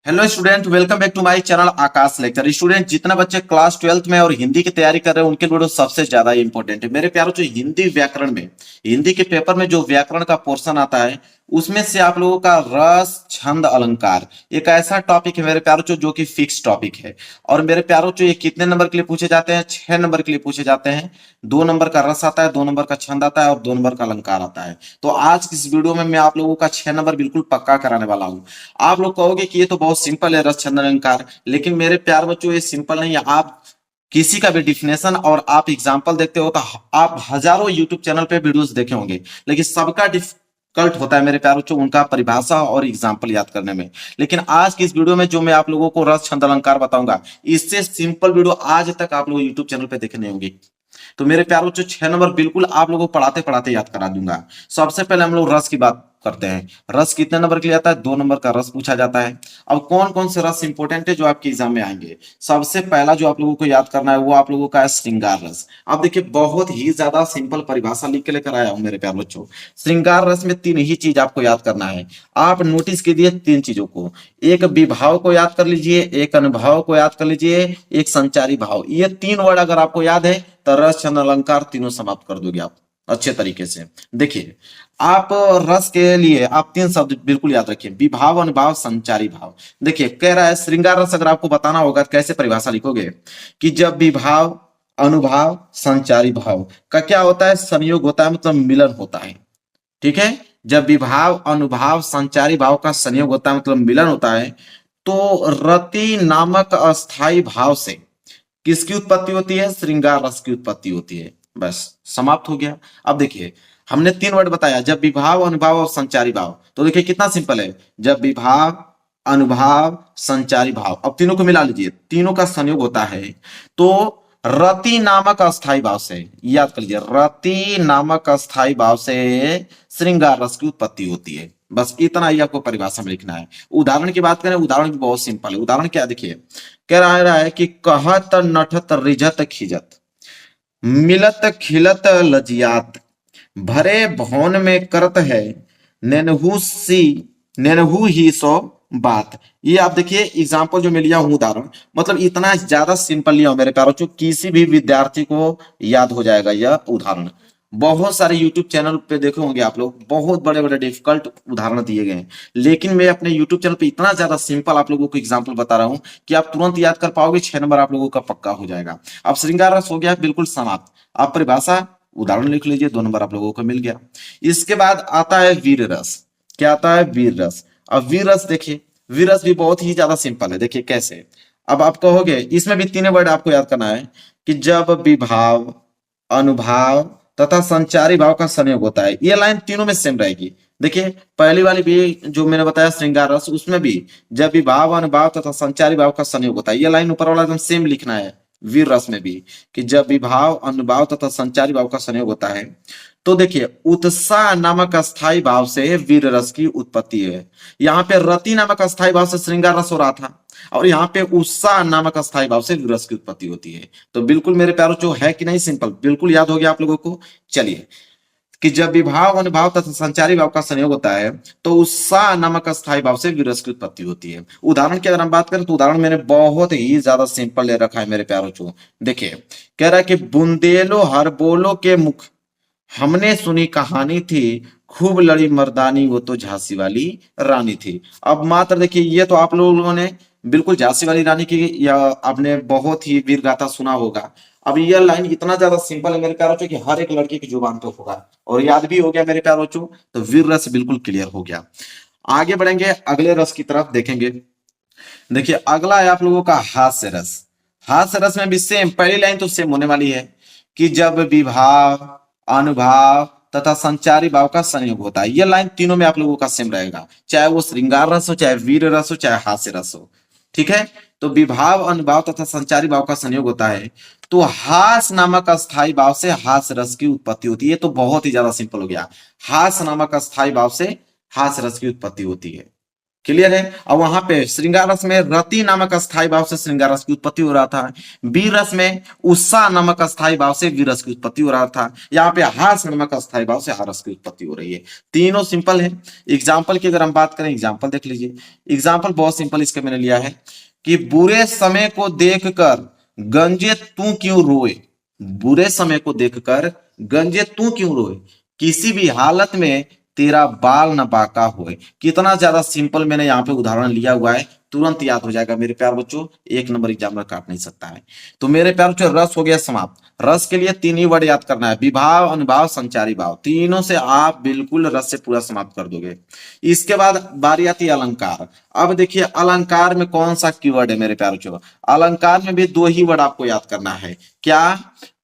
Hello student, welcome back to my channel Akash lecture. Student, जितना बच्चे class 12th में और हिंदी की तैयारी कर रहे हैं उनके लिए वीडियो सबसे ज्यादा इंपॉर्टेंट है। मेरे प्यारों, जो हिंदी व्याकरण में, हिंदी के पेपर में जो व्याकरण का पोर्शन आता है उसमें से आप लोगों का रस, छंद, अलंकार एक ऐसा टॉपिक है मेरे प्यारों जो कि फिक्स टॉपिक है। और मेरे प्यारों, ये कितने नंबर के लिए पूछे जाते हैं? 6 नंबर के लिए पूछे जाते हैं। 2 नंबर का रस आता है, 2 नंबर का छंद आता है और 2 नंबर का अलंकार आता है। तो आज की इस वीडियो में मैं आप लोगों का 6 नंबर बिल्कुल पक्का कराने वाला हूं। आप लोग कहोगे कि ये तो बहुत सिंपल है, रस, छंद, अलंकार, लेकिन मेरे प्यार बच्चों ये सिंपल नहीं है। आप किसी का भी डिफिनेशन और आप एग्जाम्पल देखते हो तो आप हजारों यूट्यूब चैनल पे वीडियोस देखे होंगे, लेकिन सबका डिफिकल्ट होता है मेरे प्यार बच्चों उनका परिभाषा और एग्जाम्पल याद करने में। लेकिन आज की इस वीडियो में जो मैं आप लोगों को रस, छंद, अलंकार बताऊंगा, इससे सिंपल वीडियो आज तक आप लोग यूट्यूब चैनल पे देखे नहीं होंगे। तो मेरे प्यारों, 6 नंबर बिल्कुल आप लोगों को पढ़ाते पढ़ाते याद करा दूंगा। सबसे पहले हम लोग रस की बात करते हैं। रस कितने नंबर के लिए आता है? 2 नंबर का रस पूछा जाता है। अब कौन कौन से रस इंपॉर्टेंट है जो आपके एग्जाम में आएंगे? सबसे पहला जो आप लोगों को याद करना है वो आप लोगों का है श्रृंगार रस। अब देखिए, बहुत ही ज्यादा सिंपल परिभाषा लिख के लेकर आया हूं मेरे प्यार बच्चों। श्रृंगार रस में 3 ही चीज आपको याद करना है। आप नोटिस कीजिए 3 चीजों को। एक विभाव को याद कर लीजिए, एक अनुभाव को याद कर लीजिए, एक संचारी भाव। ये 3 वर्ड अगर आपको याद है तो रस, छंद, अलंकार तीनों समाप्त कर दोगे आप अच्छे तरीके से। देखिए, आप रस के लिए आप 3 शब्द बिल्कुल याद रखिए, विभाव, अनुभाव, संचारी भाव। देखिए, कह रहा है श्रृंगार रस अगर आपको बताना होगा तो कैसे परिभाषा लिखोगे कि जब विभाव, अनुभाव, संचारी भाव का क्या होता है? संयोग होता है, मतलब मिलन होता है। ठीक है, जब विभाव, अनुभाव, संचारी भाव का संयोग होता है मतलब मिलन होता है, तो रति नामक अस्थाई भाव से किसकी उत्पत्ति होती है? श्रृंगार रस की उत्पत्ति होती है। बस समाप्त हो गया। अब देखिए, हमने 3 वर्ड बताया, जब विभाव, अनुभाव और संचारी भाव। तो देखिए कितना सिंपल है, जब विभाव, अनुभाव, संचारी भाव। अब तीनों को मिला लीजिए, तीनों का संयोग होता है तो रति नामक अस्थाई भाव से, याद कर लीजिए, रति नामक अस्थाई भाव से श्रृंगार रस की उत्पत्ति होती है। बस इतना ही आपको परिभाषा में लिखना है। उदाहरण की बात करें, उदाहरण भी बहुत सिंपल है। उदाहरण क्या? देखिए, कह रहा है कि कहत नठत रिझत खिजत, मिलत खिलत लजियात, भरे भवन में करत है, नेनहु ही सो बात। ये आप देखिए एग्जाम्पल जो मैं लिया हूं, उदाहरण, मतलब इतना ज्यादा सिंपल लिया हूं मेरे प्यारों, जो किसी भी विद्यार्थी को याद हो जाएगा यह उदाहरण। बहुत सारे यूट्यूब चैनल पे देखे होंगे आप लोग, बहुत बड़े बड़े डिफिकल्ट उदाहरण दिए गए हैं, लेकिन मैं अपने यूट्यूब चैनल पे इतना ज्यादा सिंपल आप लोगों को एग्जाम्पल बता रहा हूं कि आप तुरंत याद कर पाओगे। 6 नंबर आप लोगों का पक्का हो जाएगा। अब श्रृंगार रस हो गया बिल्कुल समाप्त। आप परिभाषा, उदाहरण लिख लीजिए, 2 नंबर आप लोगों को मिल गया। इसके बाद आता है वीर रस। क्या आता है? वीर रस। अब वीर रस देखिए, वीर रस भी बहुत ही ज्यादा सिंपल है। देखिए कैसे, अब आप कहोगे इसमें भी 3 वर्ड आपको याद करना है कि जब विभाव, अनुभाव तथा संचारी भाव का संयोग होता है। ये लाइन तीनों में सेम रहेगी। देखिए, पहली वाली भी जो मैंने बताया श्रृंगार रस, उसमें भी जब विभाव, अनुभाव तथा संचारी भाव का संयोग होता है। ये लाइन ऊपर वाला एकदम सेम लिखना है। वीर रस में भी कि जब विभाव, अनुभाव तथा संचारी भाव का संयोग होता है, तो देखिए उत्साह नामक अस्थाई भाव से वीर रस की उत्पत्ति है। यहाँ पे रति नामक अस्थाई भाव से श्रृंगार रस हो रहा था, और यहाँ पे उत्साह नामक अस्थाई भाव से वीर रस की उत्पत्ति होती है। तो बिल्कुल मेरे प्यारों, जो है कि नहीं सिंपल, बिल्कुल याद हो गया आप लोगों को। चलिए, कि जब विभाव, अनुभाव तथा संचारी भाव का संयोग होता है तो उत्साह नामक अस्थाई भाव से वीर रस की उत्पत्ति होती है। उदाहरण की अगर हम बात करें तो उदाहरण मैंने बहुत ही ज्यादा सिंपल ले रखा है मेरे प्यारों को। देखिए, कह रहा है कि बुंदेलो हर बोलो के मुख, हमने सुनी कहानी थी, खूब लड़ी मर्दानी, वो तो झांसी वाली रानी थी। अब मात्र देखिए, ये तो आप लोगों ने बिल्कुल झांसी वाली रानी की या आपने बहुत ही वीर गाथा सुना होगा। अब यह लाइन इतना ज्यादा सिंपल है मेरे प्यारों कि हर एक लड़के की जुबान पे होगा और याद भी हो गया मेरे प्यारों। तो वीर रस बिल्कुल क्लियर हो गया। आगे बढ़ेंगे, अगले रस की तरफ देखेंगे। देखिए, अगला है आप लोगों का हास्य रस। हास्य रस में भी सेम, पहली लाइन तो सेम होने वाली है कि जब विभाव, अनुभाव तथा संचारी भाव का संयोग होता है। यह लाइन तीनों में आप लोगों का सेम रहेगा, चाहे वो श्रृंगार रस हो, चाहे वीर रस हो, चाहे हास्य रस हो। ठीक है, तो विभाव, अनुभाव तथा संचारी भाव का संयोग होता है तो हास नामक अस्थाई भाव से हास रस की उत्पत्ति होती है। तो बहुत ही ज्यादा सिंपल हो गया, हास नामक अस्थाई भाव से हास रस की उत्पत्ति होती है। क्लियर है। और वहां पे श्रृंगार रस में रति नामक अस्थाई भाव से श्रृंगार रस की उत्पत्ति हो रहा था। वीर रस में उत्साह नामक अस्थाई भाव से वीर रस की उत्पत्ति हो रहा था। यहाँ पे हास नामक अस्थाई भाव से हारस की उत्पत्ति हो रही है। तीनों सिंपल है। एग्जाम्पल की अगर हम बात करें, एग्जाम्पल देख लीजिए। एग्जाम्पल बहुत सिंपल इसके मैंने लिया है कि बुरे समय को देखकर गंजे तू क्यों रोए। बुरे समय को देखकर गंजे तू क्यों रोए, किसी भी हालत में तेरा बाल न बाका होए। कितना ज्यादा सिंपल मैंने यहाँ पे उदाहरण लिया हुआ है, तुरंत याद हो जाएगा मेरे प्यार बच्चों। एक नंबर एग्जामिनर काट नहीं सकता है। तो मेरे प्यार बच्चों रस हो गया समाप्त। रस के लिए तीन ही वर्ड याद करना है, विभाव, अनुभाव, संचारी भाव। तीनों से आप बिल्कुल रस से पूरा समाप्त कर दोगे। इसके बाद बारी आती है अलंकार। अब देखिए अलंकार में कौन सा कीवर्ड है मेरे प्यार बच्चों। अलंकार में भी दो ही वर्ड आपको याद करना है, क्या,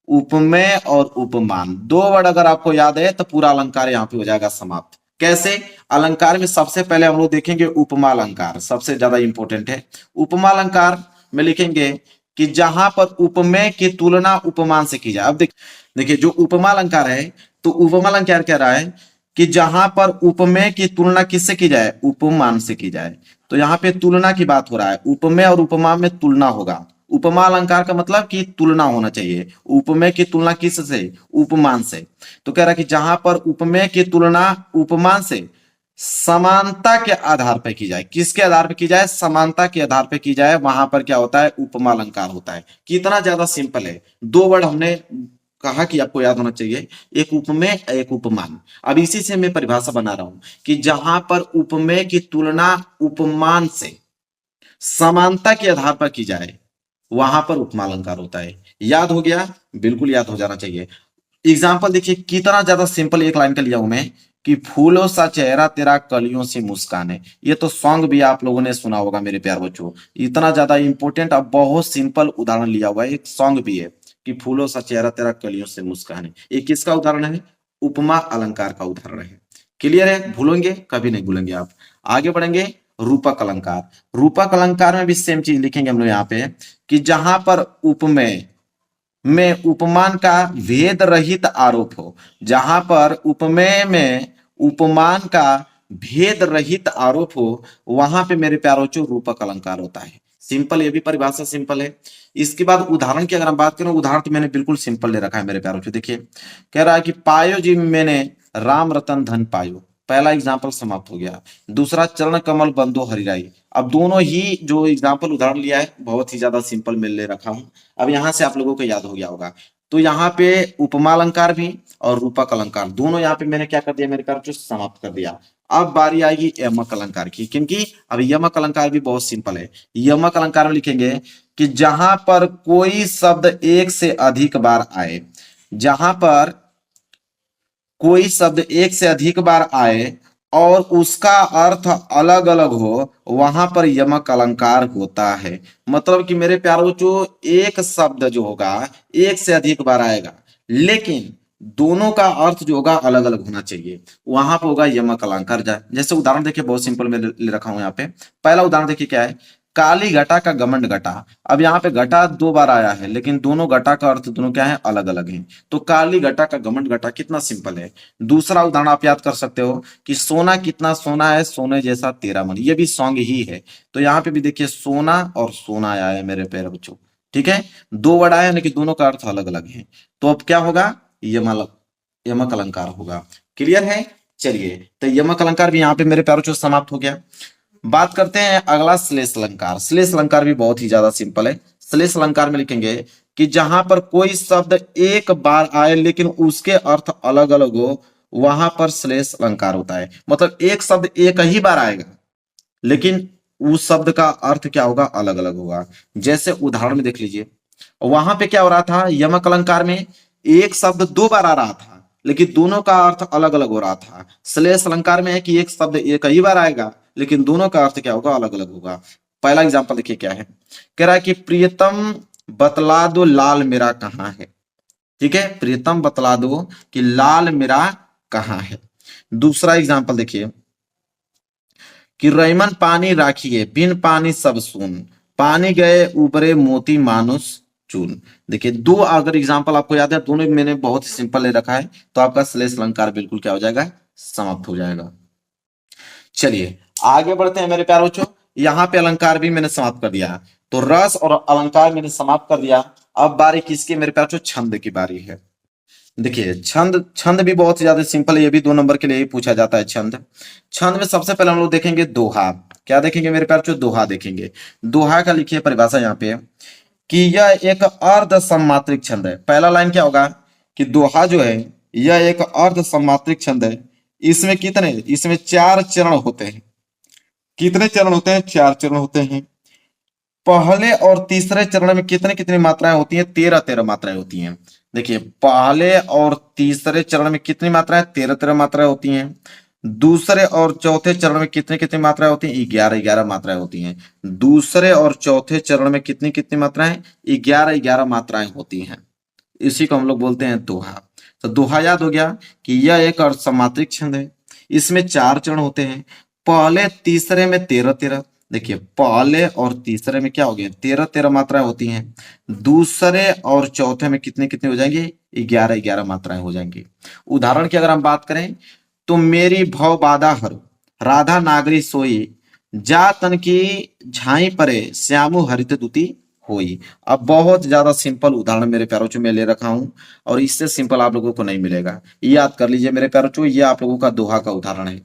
उपमेय और उपमान। दो वर्ड अगर आपको याद है तो पूरा अलंकार यहाँ पे हो जाएगा समाप्त। कैसे? अलंकार में सबसे पहले हम लोग देखेंगे उपमा अलंकार, सबसे ज्यादा इंपॉर्टेंट है। उपमा अलंकार में लिखेंगे कि जहां पर उपमेय की तुलना उपमान से की जाए। अब देखिए जो उपमा अलंकार है, तो उपमा अलंकार कह रहा है कि जहां पर उपमेय की तुलना किससे की जाए, उपमान से की जाए। तो यहाँ पे तुलना की बात हो रहा है, उपमेय और उपमा में तुलना होगा। उपमा अलंकार का मतलब कि तुलना होना चाहिए। उपमेय की तुलना किससे, उपमान से। तो कह रहा है कि जहां पर उपमेय की तुलना उपमान से समानता के आधार पर की जाए, किसके आधार पर की जाए, समानता के आधार पर की जाए, वहां पर क्या होता है, उपमा अलंकार होता है। कितना ज्यादा सिंपल है। दो वर्ड हमने कहा कि आपको याद होना चाहिए, एक उपमेय एक उपमान। अब इसी से मैं परिभाषा बना रहा हूं कि जहां पर उपमेय की तुलना उपमान से समानता के आधार पर की जाए, वहां पर उपमा अलंकार होता है। याद हो गया, बिल्कुल याद हो जाना चाहिए। एग्जाम्पल देखिए कितना ज्यादा सिंपल एक लाइन का लिया हूं मैं कि फूलों सा चेहरा तेरा कलियों से मुस्कान है। ये तो सॉन्ग भी आप लोगों ने सुना होगा मेरे प्यार बच्चों। इतना ज्यादा इंपॉर्टेंट अब बहुत सिंपल उदाहरण लिया हुआ है, एक सॉन्ग भी है कि फूलों सा चेहरा तेरा कलियों से मुस्कान है। ये किसका उदाहरण है, उपमा अलंकार का उदाहरण है। क्लियर है, भूलेंगे कभी नहीं भूलेंगे आप। आगे बढ़ेंगे, रूपक अलंकार। रूपक अलंकार में भी सेम चीज लिखेंगे हम लोग यहाँ पे कि जहां पर उपमेय में उपमान का भेद रहित आरोप हो। जहां पर उपमेय में उपमान का भेद रहित आरोप हो, वहां पे मेरे प्यारों चो रूपक अलंकार होता है। सिंपल, ये भी परिभाषा सिंपल है। इसके बाद उदाहरण की अगर हम बात करें, उदाहरण तो मैंने बिल्कुल सिंपल ले रखा है मेरे प्यारों चो। देखिए कह रहा है कि पायो जी मैंने राम रतन धन पायो। पहला एग्जाम्पल समाप्त हो गया। दूसरा चरण कमल बंदो हरिराई। अब दोनों ही जो एग्जाम्पल उदाहरण लिया है बहुत ही ज्यादा सिंपल मैं ले रखा हूं। अब यहां से आप लोगों को याद हो गया होगा। तो यहाँ पे उपमा अलंकार भी और रूपक अलंकार दोनों यहाँ पे मैंने क्या कर दिया मेरे प्यार बच्चों, समाप्त कर दिया। अब बारी आएगी यमक अलंकार की, क्योंकि अब यमक अलंकार भी बहुत सिंपल है। यमक अलंकार में लिखेंगे कि जहां पर कोई शब्द एक से अधिक बार आए, जहां पर कोई शब्द एक से अधिक बार आए और उसका अर्थ अलग अलग हो, वहां पर यमक अलंकार होता है। मतलब कि मेरे प्यारों जो एक शब्द जो होगा एक से अधिक बार आएगा, लेकिन दोनों का अर्थ जो होगा अलग अलग होना चाहिए, वहां पर होगा यमक अलंकार। जैसे उदाहरण देखिए बहुत सिंपल मैं ले रखा हूं यहाँ पे। पहला उदाहरण देखिए क्या है, काली घटा का घमंड घटा। अब यहाँ पे घटा दो बार आया है, लेकिन दोनों घटा का अर्थ दोनों क्या है, अलग अलग है। तो काली घटा का घमंड घटा कितना सिंपल है। दूसरा उदाहरण आप याद कर सकते हो कि सोना कितना सोना है, सोने जैसा तेरा मन। ये भी सॉन्ग ही है। तो यहाँ पे भी देखिए सोना और सोना आया है मेरे प्यारे बच्चों। ठीक है, दो वर्ड आए हैं लेकिन दोनों का अर्थ अलग अलग है। तो अब क्या होगा, यमक अलंकार होगा। क्लियर है। चलिए, तो यमक अलंकार भी यहाँ पे मेरे प्यारे बच्चों समाप्त हो गया। बात करते हैं अगला श्लेष अलंकार। श्लेष अलंकार भी बहुत ही ज्यादा सिंपल है। श्लेष अलंकार में लिखेंगे कि जहां पर कोई शब्द एक बार आए लेकिन उसके अर्थ अलग अलग हो, वहां पर श्लेष अलंकार होता है। मतलब एक शब्द एक ही बार आएगा लेकिन उस शब्द का अर्थ क्या होगा, अलग अलग होगा। जैसे उदाहरण में देख लीजिए, वहां पे क्या हो रहा था, यमक अलंकार में एक शब्द दो बार आ रहा था लेकिन दोनों का अर्थ अलग अलग हो रहा था। श्लेष अलंकार में है कि एक शब्द एक ही बार आएगा लेकिन दोनों का अर्थ क्या होगा, अलग अलग होगा। पहला एग्जांपल देखिए क्या है, कह रहा है कि प्रियतम बतला दो लाल मेरा कहाँ है। ठीक है, प्रियतम बतला दो कि लाल मेरा कहाँ है। दूसरा एग्जांपल देखिए कि रैमन पानी राखिए बिन पानी सब सून, पानी गए उबरे मोती मानुष चून। देखिए दो अगर एग्जांपल आपको याद है, दोनों मैंने बहुत ही सिंपल ले रखा है, तो आपका श्लेष अलंकार बिल्कुल क्या हो जाएगा, समाप्त हो जाएगा। चलिए आगे बढ़ते हैं मेरे प्यारे बच्चों। यहाँ पे अलंकार भी मैंने समाप्त कर दिया, तो रस और अलंकार मैंने समाप्त कर दिया। अब बारी किसकी मेरे प्यारे बच्चों? छंद की बारी है। देखिए छंद, छंद भी बहुत ज्यादा सिंपल है, ये भी 2 नंबर के लिए ही पूछा जाता है छंद। छंद में सबसे पहले हम लोग देखेंगे दोहा। क्या देखेंगे मेरे प्यारे बच्चों? दोहा देखेंगे। दोहा का लिखिए परिभाषा यहाँ पे कि यह एक अर्ध सम्मात्रिक छंद है। पहला लाइन क्या होगा कि दोहा जो है यह एक अर्ध सम्मात्रिक छंद है। इसमें कितने, इसमें 4 चरण होते हैं। कितने चरण होते हैं? 4 चरण होते हैं। पहले और तीसरे चरण में कितने कितनी मात्राएं होती हैं? 13-13 मात्राएं होती हैं। देखिए पहले और तीसरे चरण में कितनी मात्राएं? 13-13 मात्राएं होती हैं। दूसरे और चौथे चरण में कितनी कितनी मात्राएं होती हैं? 11-11 मात्राएं होती हैं। दूसरे और चौथे चरण में कितनी कितनी मात्राएं? 11-11 मात्राएं होती हैं। इसी को हम लोग बोलते हैं दोहा। तो दोहा याद हो गया कि यह एक अर्ध सम्मात्रिक छंद है। इसमें 4 चरण होते हैं। पहले तीसरे में 13-13। देखिए पहले और तीसरे में क्या हो गया? 13-13 मात्राएं होती हैं। दूसरे और चौथे में कितनी कितनी हो जाएंगी? 11-11 मात्राएं हो जाएंगी। उदाहरण की अगर हम बात करें तो मेरी भव बाधा हरो, राधा नागरी सोई, जा तन की झाई परे, श्यामु हरित दुती होई। अब बहुत ज्यादा सिंपल उदाहरण मेरे प्यारों में ले रखा हूं और इससे सिंपल आप लोगों को नहीं मिलेगा। याद कर लीजिए मेरे प्यारों, ये आप लोगों का दोहा का उदाहरण है।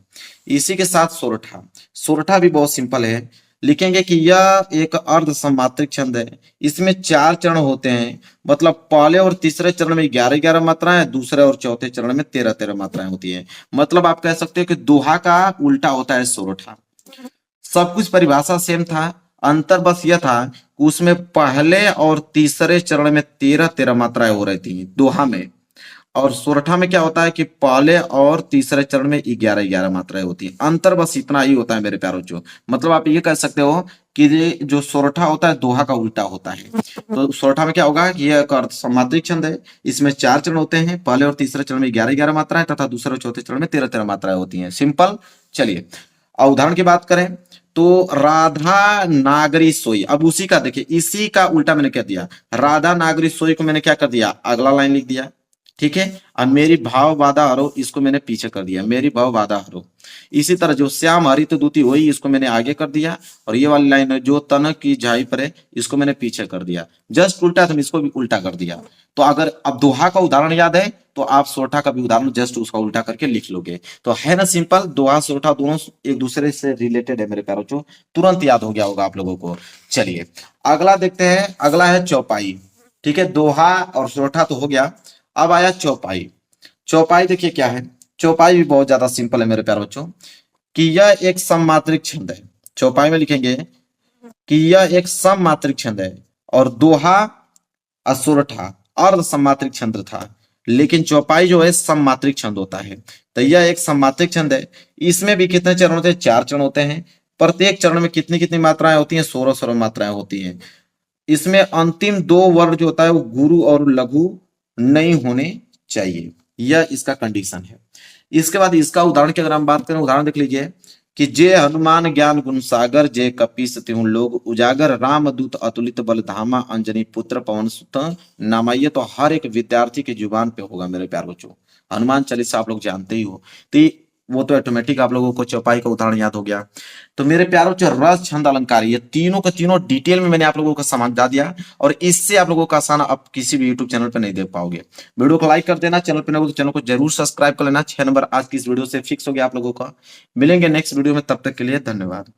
इसी के साथ सोरठा। सोरठा भी बहुत सिंपल है। लिखेंगे कि यह एक अर्ध सम्मात्रिक छंद है। इसमें 4 चरण होते हैं। मतलब पहले और तीसरे चरण में 11-11 मात्राएं, दूसरे और चौथे चरण में 13-13 मात्राएं होती हैं। मतलब आप कह सकते हो कि दोहा का उल्टा होता है सोरठा। सब कुछ परिभाषा सेम था, अंतर बस यह था कि उसमें पहले और तीसरे चरण में 13-13 मात्राएं हो रही थी दोहा में, और सोरठा में क्या होता है कि पहले और तीसरे चरण में 11-11 मात्राएं होती है। अंतर बस इतना ही होता है मेरे प्यारों जो। मतलब आप ये कह सकते हो कि ये जो सोरठा होता है दोहा का उल्टा होता है। तो सोरठा में क्या होगा कि यह एक अर्ध सम्मात्रिक छंद है। इसमें 4 चरण होते हैं। पहले और तीसरे चरण में 11-11 मात्राएं तथा दूसरे और चौथे चरण में 13-13 मात्राएं होती हैं। सिंपल। चलिए उदाहरण की बात करें तो राधा नागरी सोई। अब उसी का देखिए, इसी का उल्टा मैंने क्या दिया, राधा नागरी सोई को मैंने क्या कर दिया? अगला लाइन लिख दिया। ठीक है। अब मेरी भाव बाधा हरो, इसको मैंने पीछे कर दिया, मेरी भाव बाधा हरो। इसी तरह जो श्याम हरित दूती हुई, इसको मैंने आगे कर दिया। और ये वाली लाइन है जो तन की झाई परे, इसको मैंने पीछे कर दिया। जस्ट उल्टा था, इसको भी उल्टा कर दिया। तो अगर अब दोहा का उदाहरण याद है तो आप सोरठा का भी उदाहरण जस्ट उसका उल्टा करके लिख लोगे। तो है ना सिंपल। दोहा सोरठा दोनों एक दूसरे से रिलेटेड है मेरे प्यारों, जो तुरंत याद हो गया होगा आप लोगों को। चलिए अगला देखते हैं। अगला है चौपाई। ठीक है, दोहा और सोरठा तो हो गया। अब आया चौपाई। चौपाई देखिए क्या है। चौपाई भी बहुत ज्यादा सिंपल है मेरे प्यारे बच्चों कि यह एक सममात्रिक छंद है। चौपाई में लिखेंगे कि यह एक सममात्रिक छंद है और दोहा असुरठा अर्ध सममात्रिक छंद था, लेकिन चौपाई जो है सममात्रिक छंद होता है। तो यह एक सममात्रिक छंद है। इसमें भी कितने चरण होते हैं? 4 चरण होते हैं। प्रत्येक चरण में कितनी कितनी मात्राएं होती हैं? 16-16 मात्राएं होती हैं। इसमें अंतिम 2 वर्ण जो होता है वो गुरु और लघु नहीं होने चाहिए, यह इसका कंडीशन है। इसके बाद इसका उदाहरण की अगर हम बात करें, उदाहरण देख लीजिए कि जे हनुमान ज्ञान गुण सागर, जे कपीस तिहुँ लोग उजागर, राम दूत अतुलित बल धामा, अंजनी पुत्र पवन सुत नामा। ये तो हर एक विद्यार्थी की जुबान पे होगा मेरे प्यार बच्चों। हनुमान चालीसा आप लोग जानते ही हो, तो वो तो ऑटोमेटिक आप लोगों को चौपाई का उदाहरण याद हो गया। तो मेरे प्यारों जो रस छंद अलंकार, ये तीनों का तीनों डिटेल में मैंने आप लोगों को समझा दिया, और इससे आप लोगों का आसान आप किसी भी यूट्यूब चैनल पर नहीं देख पाओगे। वीडियो को लाइक कर देना, चैनल पर नहीं हो तो चैनल को जरूर सब्सक्राइब कर लेना। 6 नंबर आज की इस वीडियो से फिक्स हो गया आप लोगों का। मिलेंगे नेक्स्ट वीडियो में, तब तक के लिए धन्यवाद।